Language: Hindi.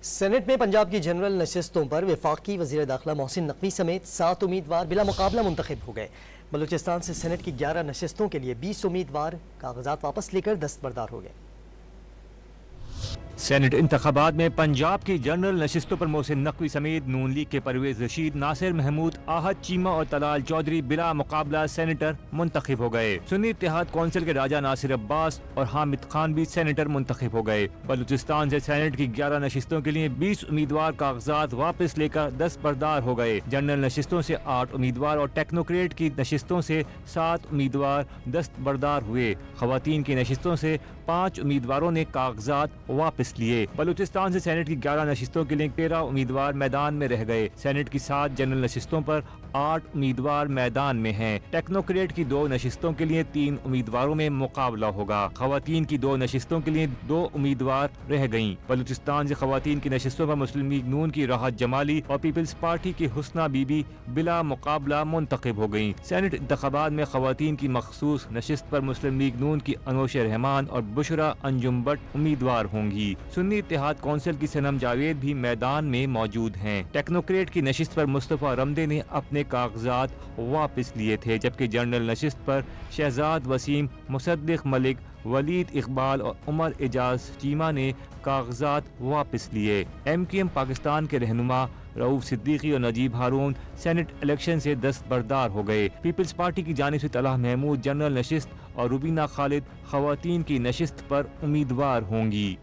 सेनेट में पंजाब की जनरल नशिस्तों पर वफाकी वज़ीर दाखिला मोहसिन नकवी समेत 7 उम्मीदवार बिला मुकाबला मुंतखब हो गए। बलूचिस्तान से सेनेट की 11 नशिस्तों के लिए 20 उम्मीदवार कागजात वापस लेकर दस्तबरदार हो गए। सेनेट इंतखाबात में पंजाब की जनरल नशिस्तों पर मोहसिन नकवी समेत नून लीग के परवेज रशीद, नासिर महमूद, आहद चीमा और तलाल चौधरी बिला मुकाबला सेनेटर मुंतखब हो गए। सुन्नी इत्तेहाद कौंसिल के राजा नासिर अब्बास और हामिद खान भी सेनेटर मुंतखब हो गए। बलूचिस्तान से सेनेट की 11 नशिस्तों के लिए 20 उम्मीदवार कागजात वापस लेकर दस्तबरदार हो गए। जनरल नशिस्तों से 8 उम्मीदवार और टेक्नोक्रेट की नशिस्तों से 7 उम्मीदवार दस्तबरदार हुए। खवातीन की नशिस्तों से 5 उम्मीदवारों ने कागजात वापस लिए। बलूचिस्तान से सेनेट की 11 नशिस्तों के लिए 13 उम्मीदवार मैदान में रह गए। सेनेट की 7 जनरल नशिस्तों पर 8 उम्मीदवार मैदान में हैं। टेक्नोक्रेट की 2 नशिस्तों के लिए 3 उम्मीदवारों में मुकाबला होगा। खवातीन की 2 नशिस्तों के लिए 2 उम्मीदवार रह गयीं। बलूचिस्तान से खवातीन की नशिस्तों पर मुस्लिम लीग नून की राहत जमाली और पीपल्स पार्टी की हुस्ना बीबी बिला मुकाबला मुंतखब हो गयी। सेनेट इंतखाबात में खवातीन की मखसूस नशिस्त पर मुस्लिम लीग नून की अनोश रहमान और बुशरा अंजुम भट्ट उम्मीदवार होंगी। सुन्नी इत्तेहाद कौंसिल की सनम जावेद भी मैदान में मौजूद हैं। टेक्नोक्रेट की नशिस्त पर मुस्तफा रमदे ने अपने कागजात वापस लिए थे, जबकि जनरल नशिस्त पर शहजाद वसीम, मुसद्दिक मलिक, वलीद इकबाल और उमर एजाज चीमा ने कागजात वापस लिए। MKM पाकिस्तान के रहनुमा रऊफ सिद्दीकी और नजीब हारून सेनेट इलेक्शन से दस्तबरदार हो गए। पीपल्स पार्टी की जानिब से तलाह महमूद जनरल नशिस्त और रुबीना खालिद खवातीन की नशिस्त पर उम्मीदवार होंगी।